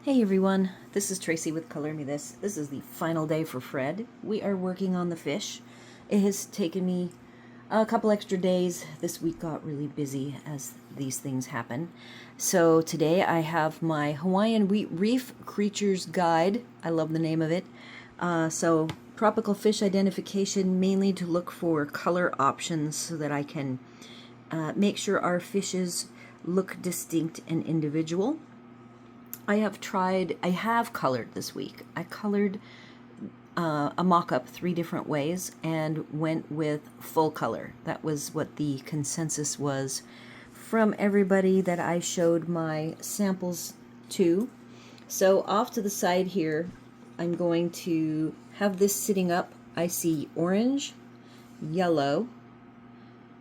Hey everyone, this is Tracy with Color Me This. This is the final day for Fred. We are working on the fish. It has taken me a couple extra days. This week got really busy as these things happen. So today I have my Hawaiian Reef Creatures Guide. I love the name of it. So tropical fish identification, mainly to look for color options so that I can make sure our fishes look distinct and individual. I have colored this week. I colored a mock-up 3 different ways and went with full color. That was what the consensus was from everybody that I showed my samples to. So off to the side here, I'm going to have this sitting up. I see orange, yellow,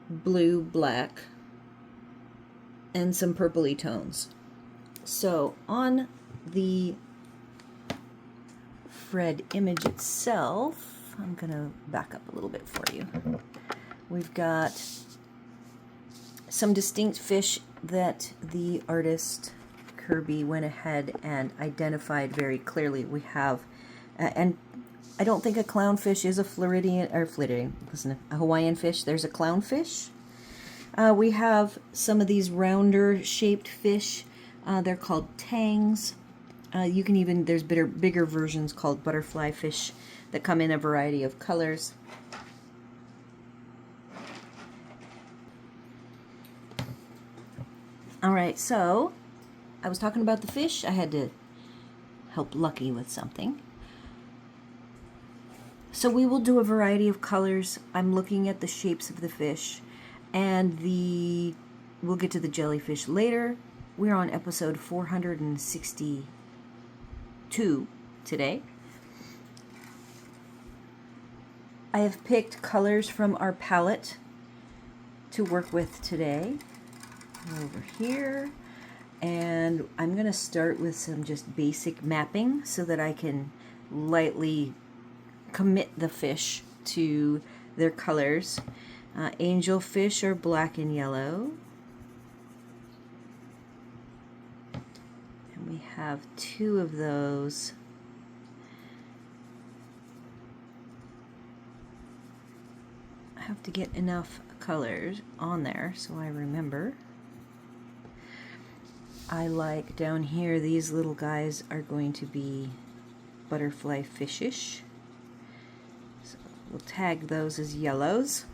blue, black, and some purpley tones. So on the Fred image itself, I'm going to back up a little bit for you. We've got some distinct fish that the artist Kerby went ahead and identified very clearly. We have, and I don't think a clownfish is a a Hawaiian fish. There's a clownfish. We have some of these rounder shaped fish. They're called tangs. You can even, there's bigger versions called butterfly fish that come in a variety of colors. Alright, so I was talking about the fish. I had to help Lucky with something. So we will do a variety of colors. I'm looking at the shapes of the fish, and we'll get to the jellyfish later. We're on episode 462 today. I have picked colors from our palette to work with today. Over here. And I'm going to start with some just basic mapping so that I can lightly commit the fish to their colors. Angelfish are black and yellow. We have 2 of those. I have to get enough colors on there so I remember. I like down here, these little guys are going to be butterfly fishish. So we'll tag those as yellows.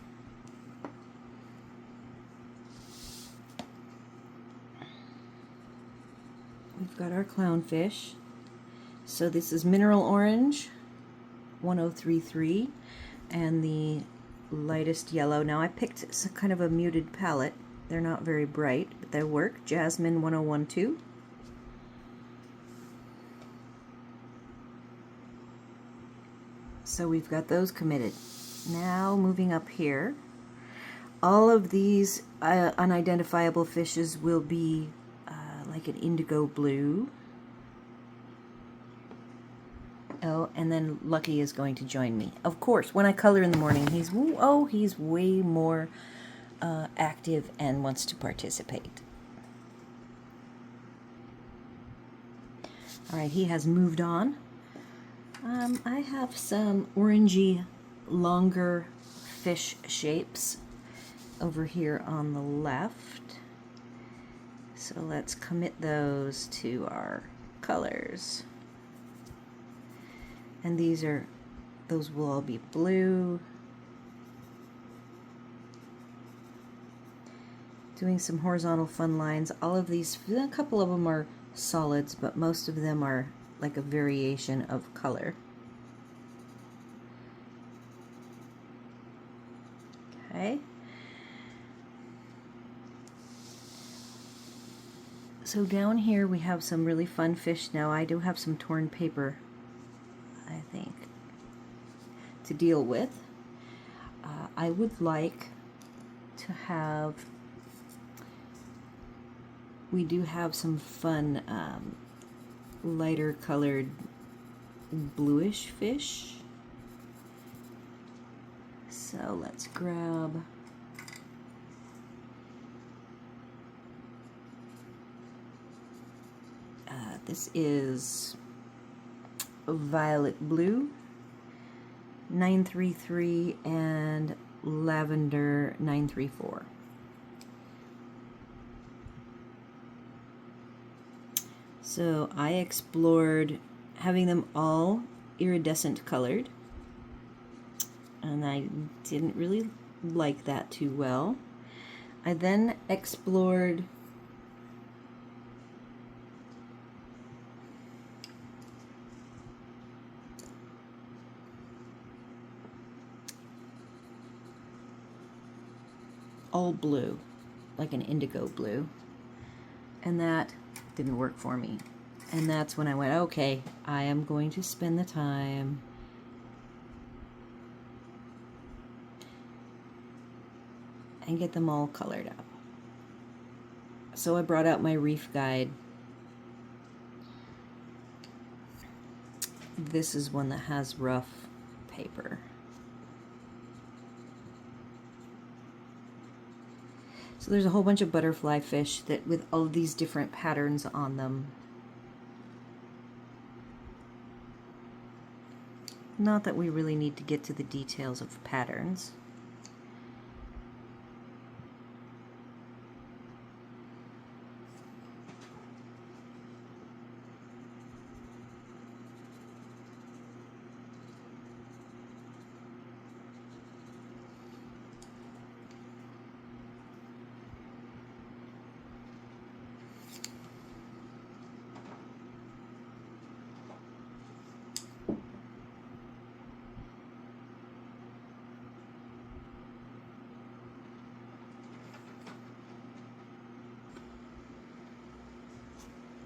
We've got our clownfish. So this is mineral orange, 1033, and the lightest yellow. Now I picked kind of a muted palette. They're not very bright, but they work. Jasmine 1012. So we've got those committed. Now moving up here, all of these unidentifiable fishes will be like an indigo blue. Oh, and then Lucky is going to join me. Of course, when I color in the morning, he's way more active and wants to participate. All right, he has moved on. I have some orangey, longer fish shapes over here on the left. So let's commit those to our colors. And those will all be blue. Doing some horizontal fun lines. All of these, a couple of them are solids, but most of them are like a variation of color. Okay. So down here we have some really fun fish. Now I do have some torn paper, I think, to deal with. I would like to have, we do have some fun lighter colored bluish fish. So let's grab This is Violet Blue 933 and Lavender 934. So I explored having them all iridescent colored, and I didn't really like that too well. I then explored all blue, like an indigo blue, and that didn't work for me. And that's when I went, okay, I am going to spend the time and get them all colored up. So I brought out my reef guide. This is one that has rough paper. So there's a whole bunch of butterfly fish that with all these different patterns on them. Not that we really need to get to the details of patterns.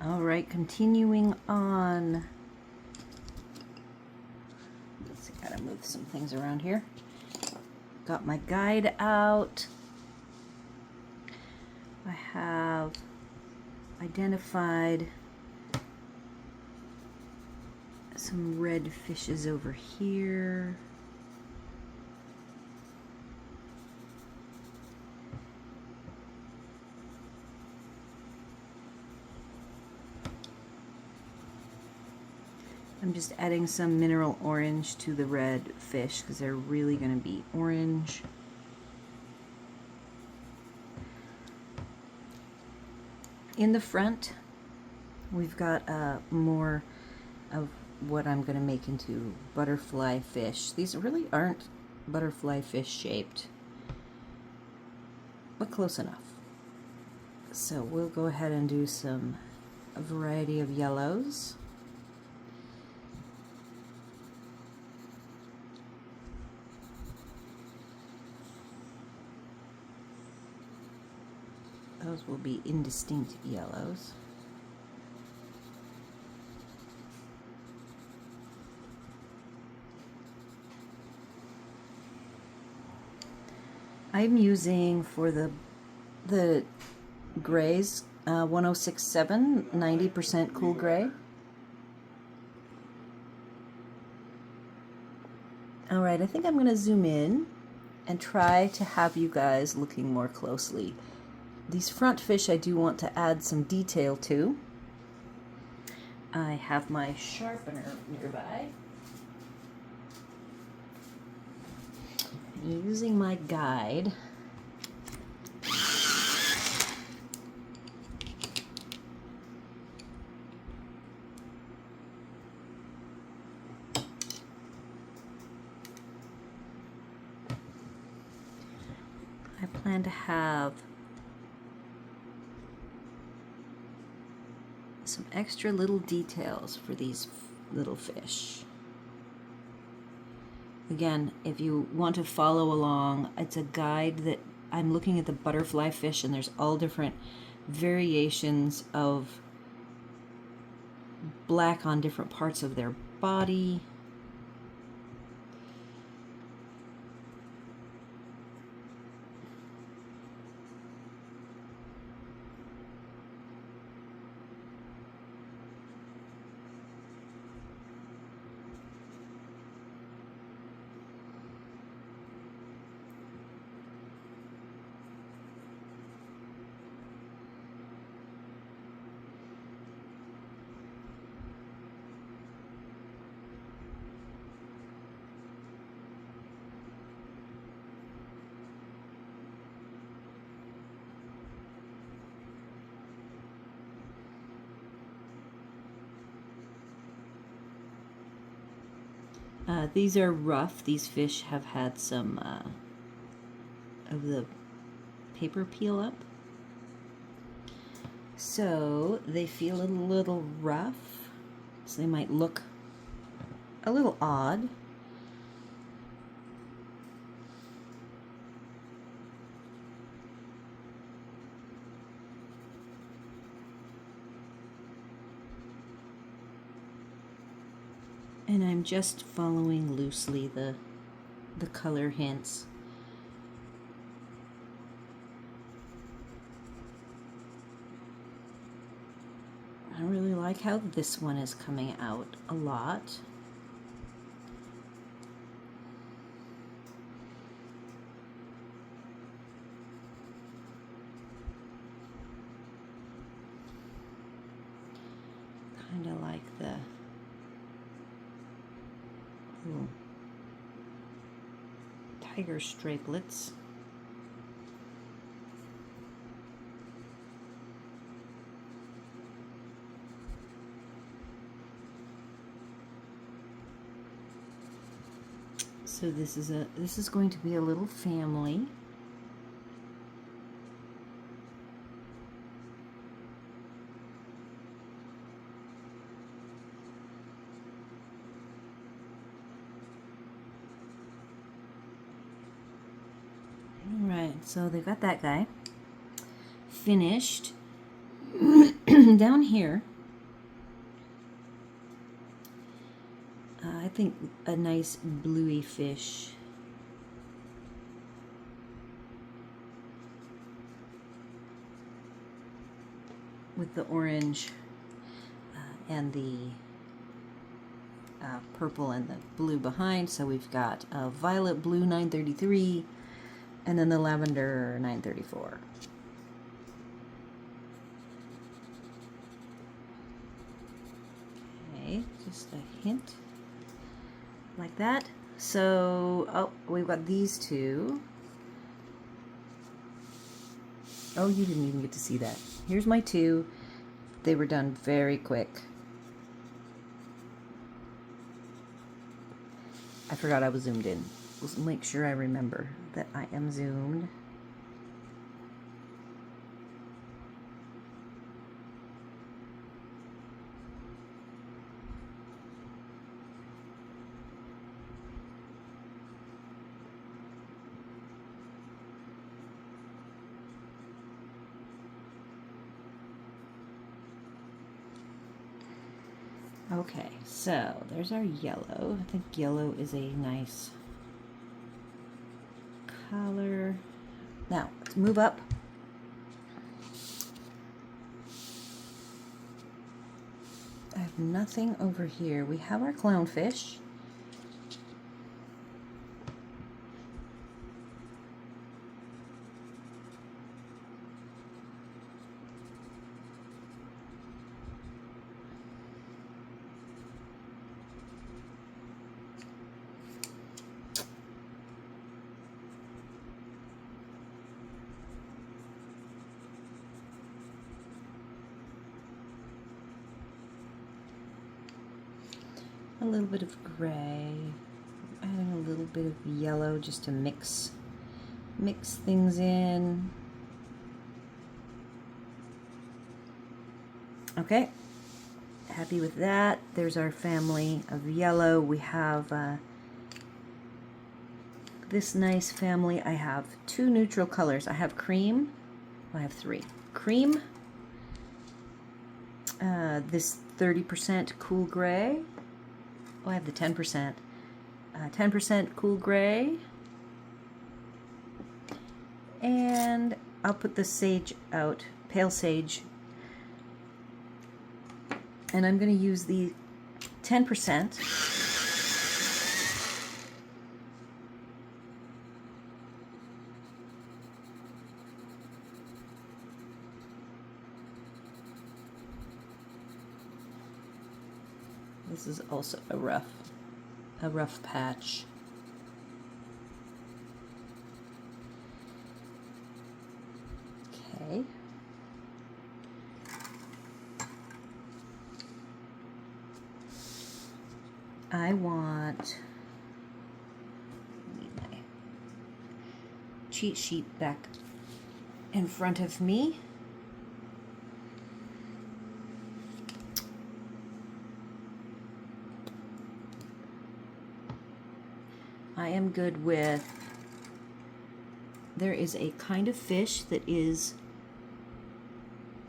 All right, continuing on. Let's see, gotta move some things around here. Got my guide out. I have identified some red fishes over here. I'm just adding some mineral orange to the red fish because they're really going to be orange. In the front, we've got more of what I'm going to make into butterfly fish. These really aren't butterfly fish shaped, but close enough. So we'll go ahead and do a variety of yellows. Those will be indistinct yellows. I'm using for the grays 1067 90% cool gray. All right, I think I'm going to zoom in and try to have you guys looking more closely. These front fish I do want to add some detail to. I have my sharpener nearby. Using my guide, I plan to have some extra little details for these little fish. Again, if you want to follow along, it's a guide that I'm looking at the butterfly fish, and there's all different variations of black on different parts of their body. These are rough. These fish have had some of the paper peel up. So they feel a little rough. So they might look a little odd. And I'm just following loosely the color hints. I really like how this one is coming out a lot. Kind of like the little tiger striplets. So this is going to be a little family. All right, so they got that guy finished. Down here, I think a nice bluey fish. With the orange and the purple and the blue behind. So we've got a violet blue 933 and then the lavender 934. Okay, just a hint. Like that. So, oh, we've got these two. Oh, you didn't even get to see that. Here's my two. They were done very quick. I forgot I was zoomed in. Let's make sure I remember that I am zoomed. Okay, so there's our yellow. I think yellow is a nice color. Now, let's move up. I have nothing over here. We have our clownfish. A little bit of gray, adding a little bit of yellow just to mix things in. Okay, happy with that. There's our family of yellow. We have this nice family. I have two neutral colors. I have cream. I have three. Cream, this 30% cool gray. Oh, I have the 10%. 10% cool gray. And I'll put the sage out, pale sage. And I'm going to use the 10%. This is also a rough patch. Okay. I want cheat sheet back in front of me. I am good with, there is a kind of fish that is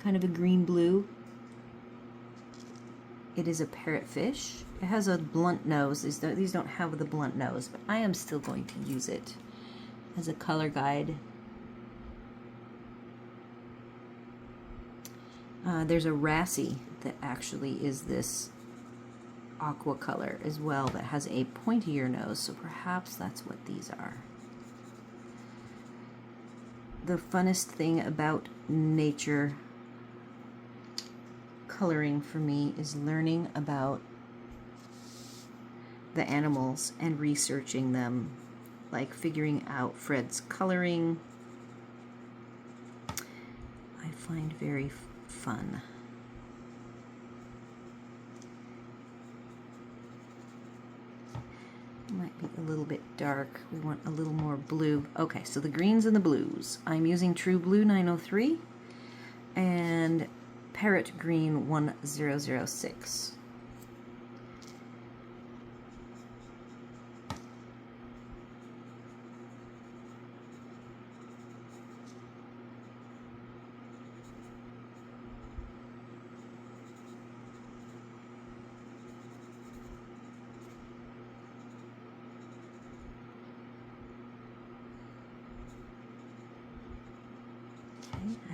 kind of a green-blue. It is a parrotfish. It has a blunt nose. These don't have the blunt nose, but I am still going to use it as a color guide. There's a Rassie that actually is this aqua color as well that has a pointier nose, so perhaps that's what these are. The funnest thing about nature coloring for me is learning about the animals and researching them, like figuring out Fred's coloring. I find very fun. Might be a little bit dark. We want a little more blue. Okay, so the greens and the blues. I'm using True Blue 903 and Parrot Green 1006.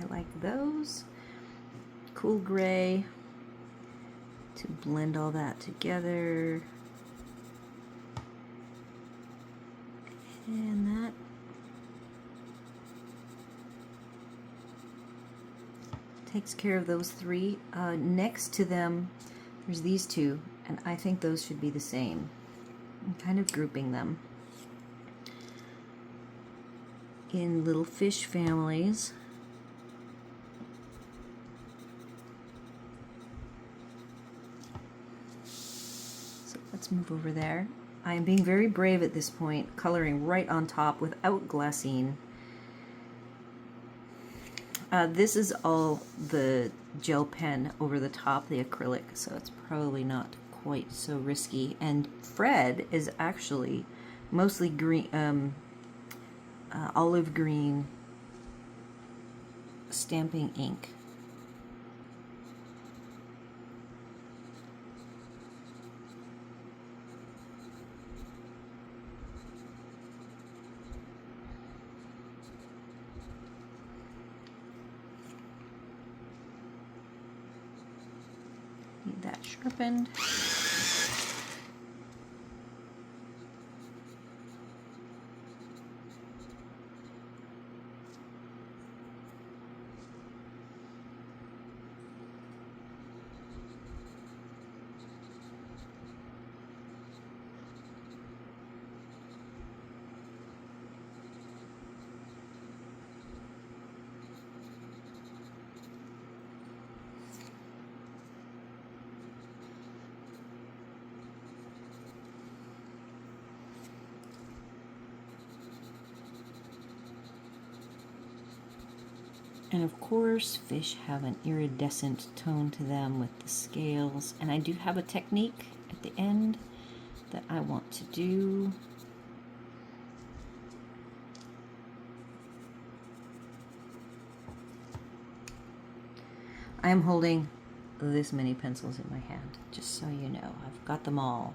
I like those. Cool gray to blend all that together. And that. Takes care of those three. Next to them, there's these two, and I think those should be the same. I'm kind of grouping them in little fish families. Let's move over there. I am being very brave at this point, coloring right on top without glassine. This is all the gel pen over the top, the acrylic, so it's probably not quite so risky. And Fred is actually mostly green, olive green stamping ink. Need that sharpened. And of course, fish have an iridescent tone to them with the scales. And I do have a technique at the end that I want to do. I am holding this many pencils in my hand, just so you know. I've got them all.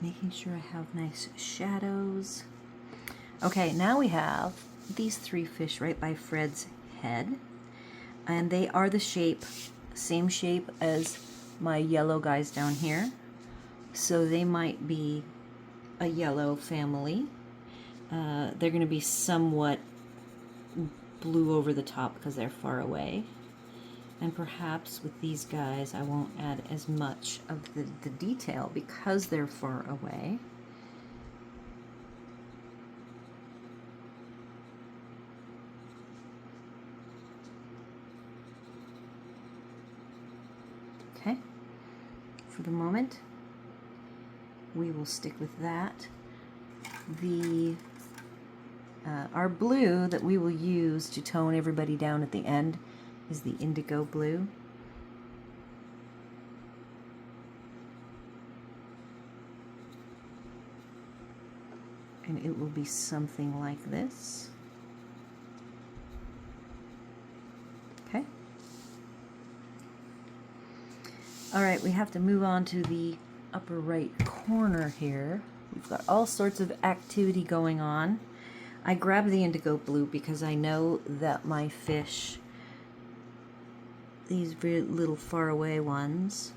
Making sure I have nice shadows. Okay, now we have these three fish right by Fred's head. And they are the shape, same shape as my yellow guys down here. So they might be a yellow family. They're going to be somewhat blue over the top because they're far away. And perhaps with these guys I won't add as much of the detail because they're far away. for the moment. We will stick with that. The our blue that we will use to tone everybody down at the end is the indigo blue. And it will be something like this. Okay. All right, we have to move on to the upper right corner here. We've got all sorts of activity going on. I grabbed the indigo blue because I know that my fish, these very little far away ones,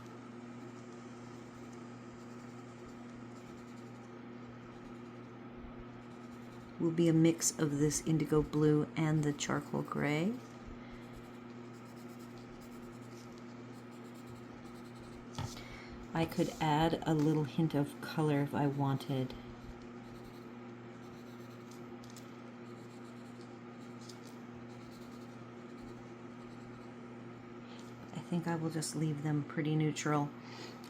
will be a mix of this indigo blue and the charcoal gray. I could add a little hint of color if I wanted. I think I will just leave them pretty neutral.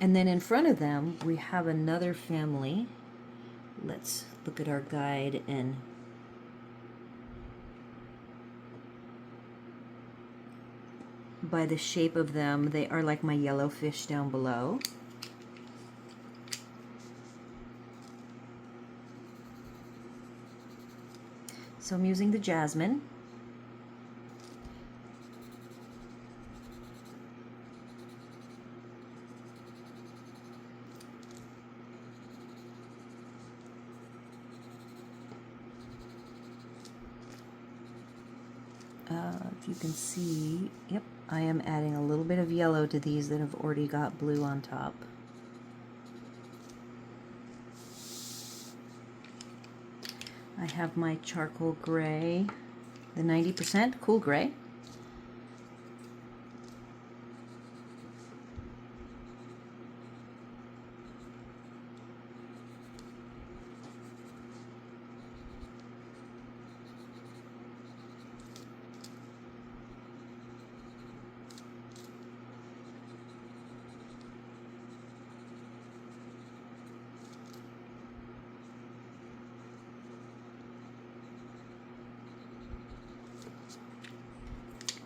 And then in front of them, we have another family. Let's look at our guide, and by the shape of them, they are like my yellow fish down below. So I'm using the jasmine. If you can see, yep, I am adding a little bit of yellow to these that have already got blue on top. I have my charcoal gray, the 90% cool gray.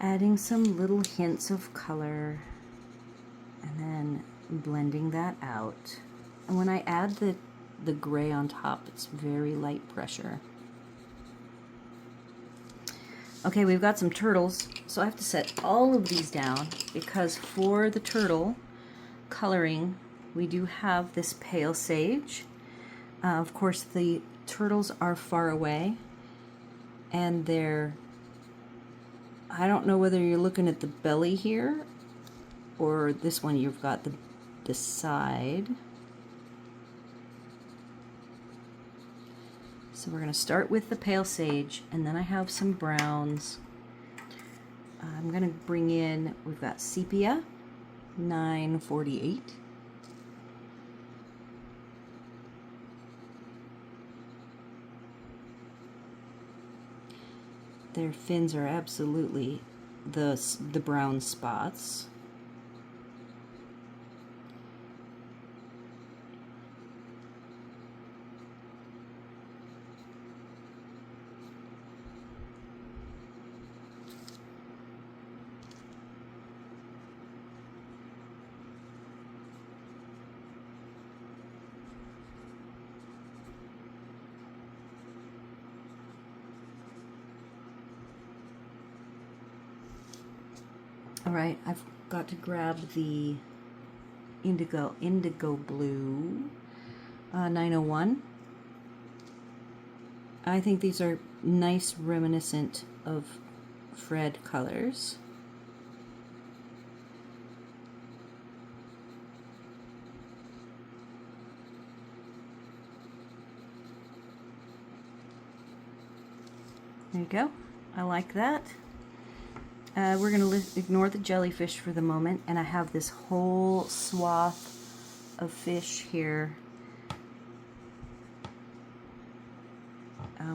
Adding some little hints of color and then blending that out. And when I add the gray on top, it's very light pressure. Okay, we've got some turtles, so I have to set all of these down because for the turtle coloring, we do have this pale sage. Of course, the turtles are far away, and they're, I don't know whether you're looking at the belly here or this one, you've got the side. So we're going to start with the pale sage, and then I have some browns. I'm going to bring in, we've got sepia, 948. Their fins are absolutely the brown spots. All right, I've got to grab the indigo blue, 901. I think these are nice, reminiscent of Fred colors. There you go. I like that. We're going to ignore the jellyfish for the moment, and I have this whole swath of fish here.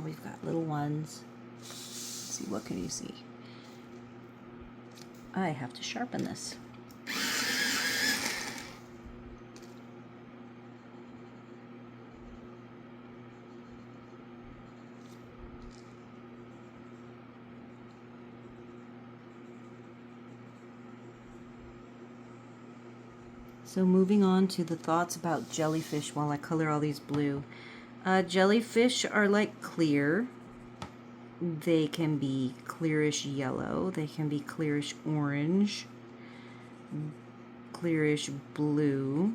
We've got little ones. Let's see, what can you see? I have to sharpen this. So moving on to the thoughts about jellyfish while I color all these blue. Jellyfish are like clear. They can be clearish yellow. They can be clearish orange, clearish blue.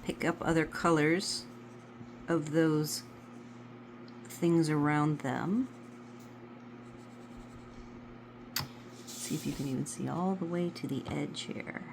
Pick up other colors of those things around them. See if you can even see all the way to the edge here.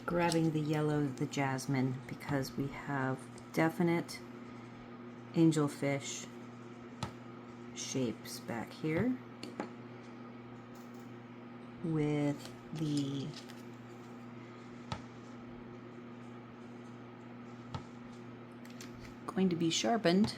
Grabbing the yellow, the jasmine, because we have definite angelfish shapes back here with the going to be sharpened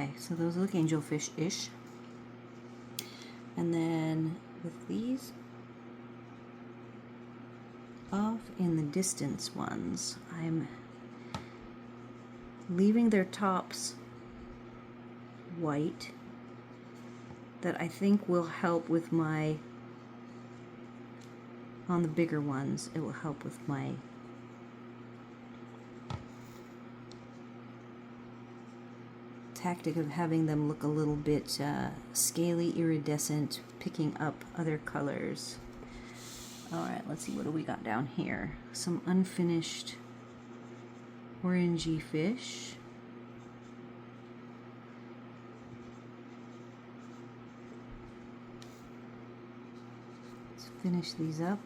Okay, so those look angelfish-ish. And then with these off in the distance ones, I'm leaving their tops white. That I think will help with my, on the bigger ones, it will help with my tactic of having them look a little bit scaly, iridescent, picking up other colors. Alright, let's see, what do we got down here? Some unfinished orangey fish. Let's finish these up.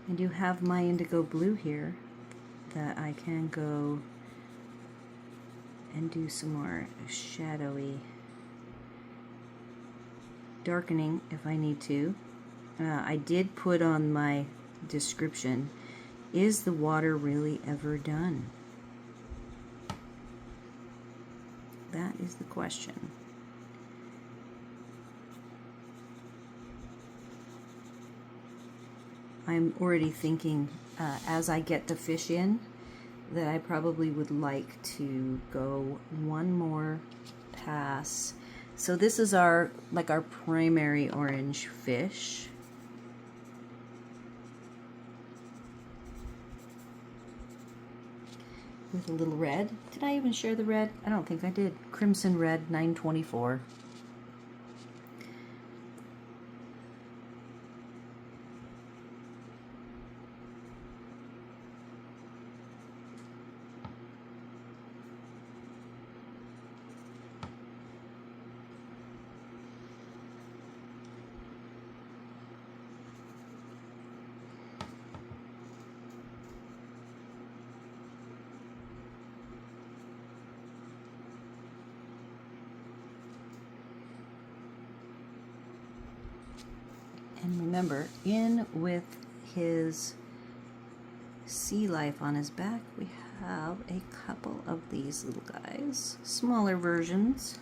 I do have my indigo blue here that I can go and do some more shadowy darkening if I need to. I did put on my description, is the water really ever done? That is the question. I'm already thinking as I get the fish in that I probably would like to go one more pass. So this is our primary orange fish. With a little red. Did I even share the red? I don't think I did. Crimson red 924. And remember, in with his sea life on his back, we have a couple of these little guys, smaller versions.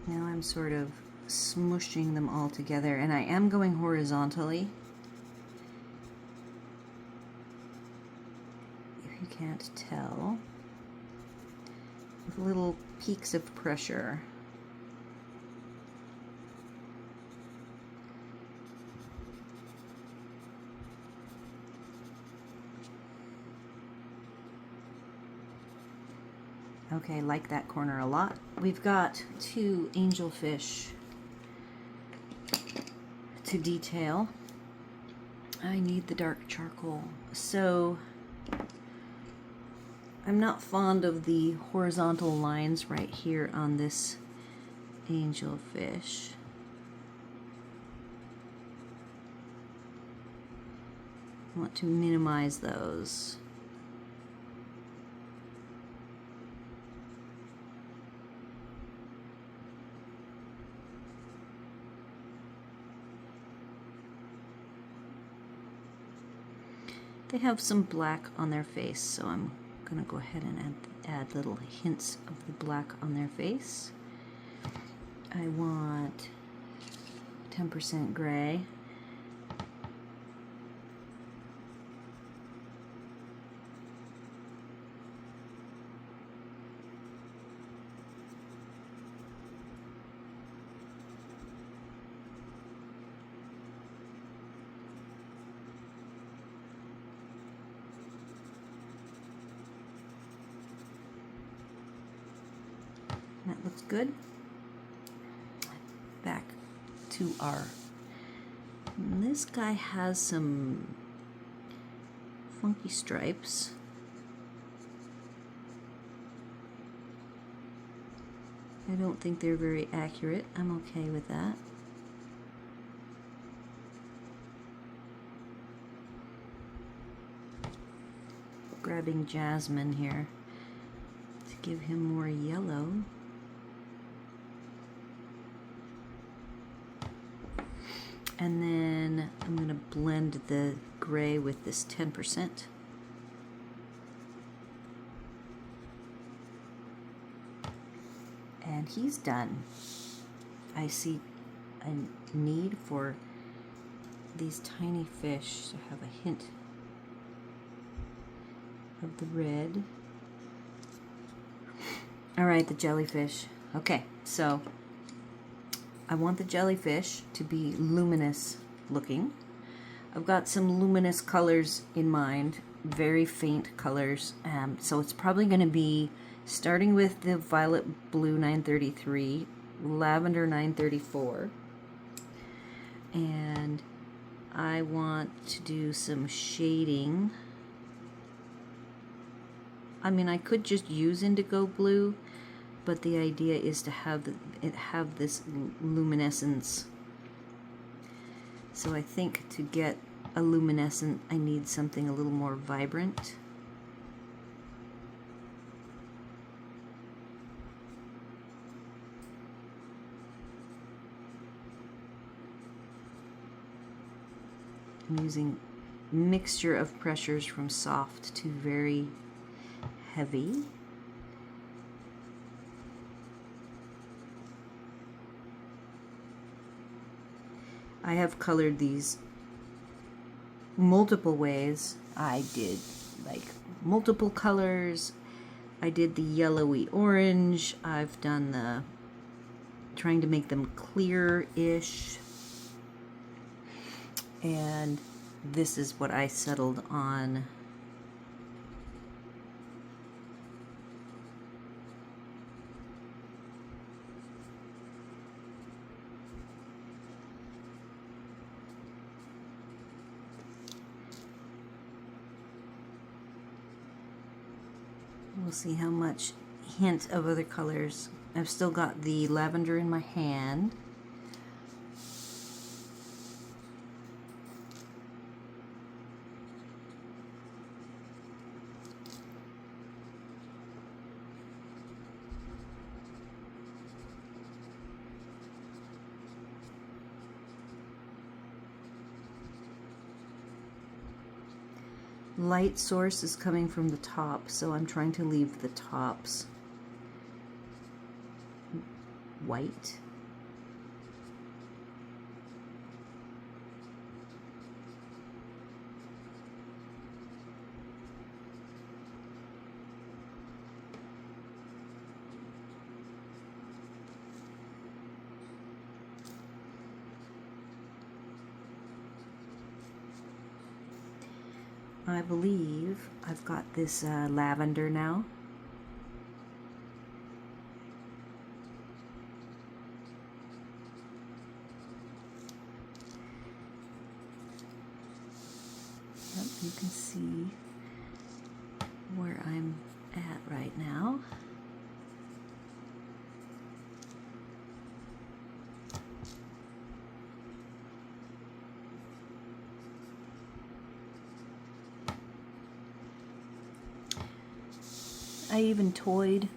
Now I'm sort of smushing them all together, and I am going horizontally. If you can't tell, with little peaks of pressure. Okay, like that corner a lot. We've got 2 angelfish to detail. I need the dark charcoal. So I'm not fond of the horizontal lines right here on this angelfish. I want to minimize those. They have some black on their face, so I'm gonna go ahead and add little hints of the black on their face. I want 10% gray. That looks good. Back to our... This guy has some funky stripes. I don't think they're very accurate. I'm okay with that. Grabbing jasmine here to give him more yellow. And then I'm going to blend the gray with this 10%. And he's done. I see a need for these tiny fish to have a hint of the red. All right, the jellyfish. Okay, so I want the jellyfish to be luminous looking. I've got some luminous colors in mind, very faint colors. So it's probably going to be starting with the violet blue 933, lavender 934, and I want to do some shading. I mean, I could just use indigo blue, but the idea is to have it have this luminescence. So I think to get a luminescent, I need something a little more vibrant. I'm using mixture of pressures from soft to very heavy. I have colored these multiple ways. I did like multiple colors. I did the yellowy orange. I've done the trying to make them clear-ish. And this is what I settled on. We'll see how much hint of other colors. I've still got the lavender in my hand. Light source is coming from the top, so I'm trying to leave the tops white. I believe I've got this lavender now. Yep, you can see where I'm at right now. I even toyed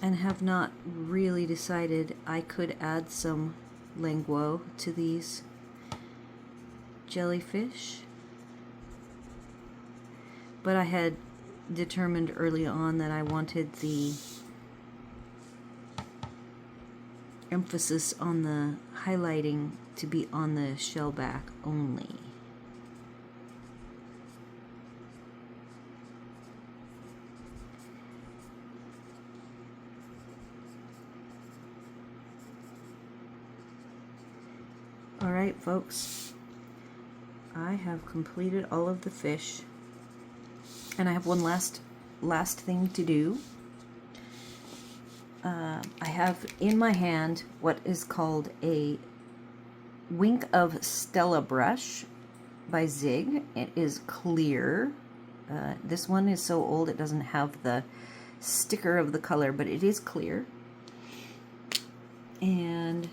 and have not really decided I could add some linguo to these jellyfish, but I had determined early on that I wanted the emphasis on the highlighting to be on the shell back only. Alright folks, I have completed all of the fish, and I have one last thing to do. I have in my hand what is called a Wink of Stella brush by Zig. It is clear. This one is so old it doesn't have the sticker of the color, but it is clear. And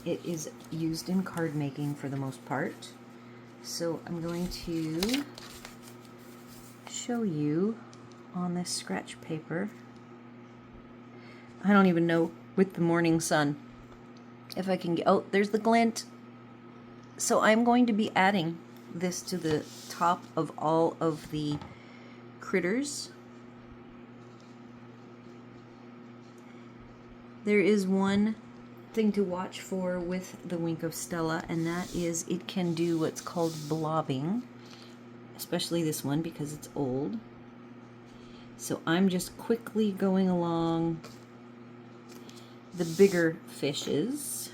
it is used in card making for the most part. So I'm going to show you on this scratch paper. I don't even know with the morning sun if I can get, oh, there's the glint. So I'm going to be adding this to the top of all of the critters. There is one thing to watch for with the Wink of Stella, and that is it can do what's called blobbing, especially this one because it's old. So I'm just quickly going along the bigger fishes,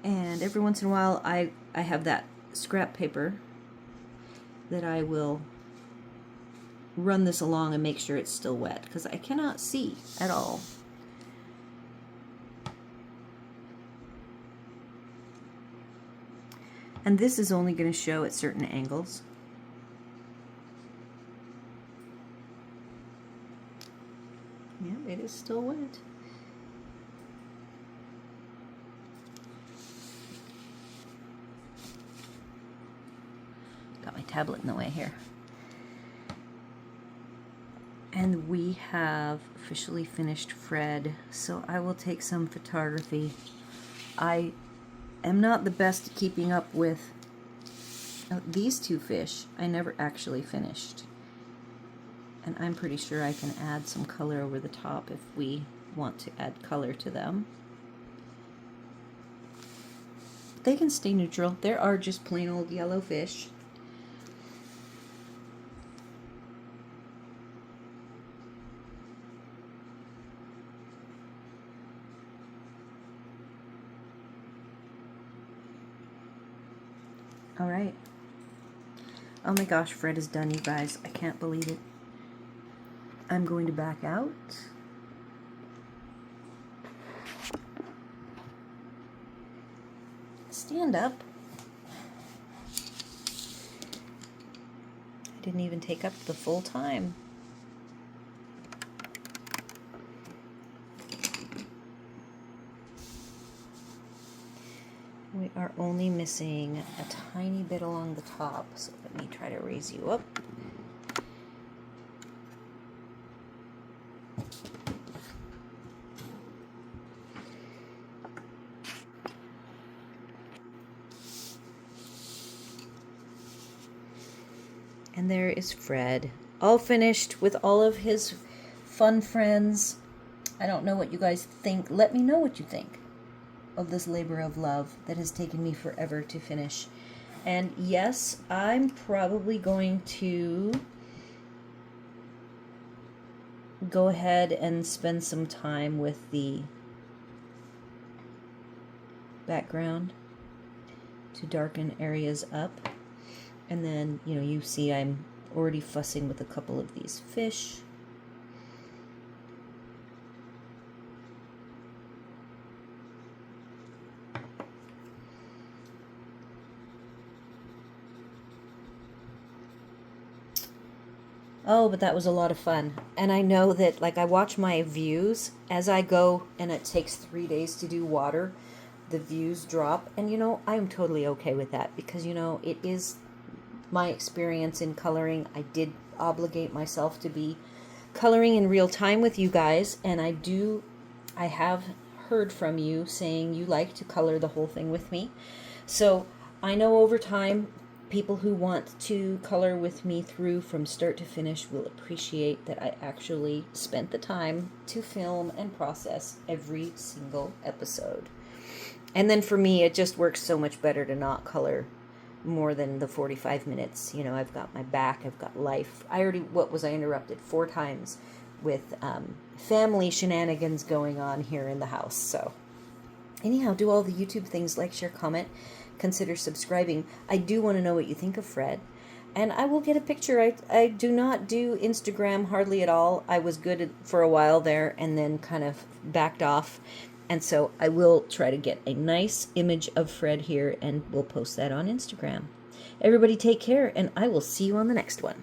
and every once in a while I have that scrap paper that I will run this along and make sure it's still wet, because I cannot see at all. And this is only going to show at certain angles. Yeah, it is still wet. Got my tablet in the way here. And we have officially finished Fred, so I will take some photography. I am not the best at keeping up with these two fish. I never actually finished. And I'm pretty sure I can add some color over the top if we want to add color to them. They can stay neutral. There are just plain old yellow fish. All right. Oh my gosh, Fred is done, you guys. I can't believe it. I'm going to back out. Stand up. I didn't even take up the full time. We are only missing a tiny bit along the top, so let me try to raise you up. And there is Fred, all finished with all of his fun friends. I don't know what you guys think. Let me know what you think of this labor of love that has taken me forever to finish. And yes, I'm probably going to go ahead and spend some time with the background to to darken areas up. And then, you know, you see I'm already fussing with a couple of these fish. Oh, but that was a lot of fun. And I know that, like, I watch my views as I go, and it takes 3 days to do water. The views drop, and, you know, I'm totally okay with that because, you know, it is my experience in coloring. I did obligate myself to be coloring in real time with you guys, and I have heard from you saying you like to color the whole thing with me. So I know over time, people who want to color with me through from start to finish will appreciate that I actually spent the time to film and process every single episode. And then for me, it just works so much better to not color more than the 45 minutes. You know, I've got my back, I've got life. I interrupted 4 times with family shenanigans going on here in the house. So anyhow, do all the YouTube things, like, share, comment, consider subscribing. I do want to know what you think of Fred, and I will get a picture. I do not do Instagram hardly at all. I was good for a while there and then kind of backed off, and so I will try to get a nice image of Fred here, and we'll post that on Instagram. Everybody take care, and I will see you on the next one.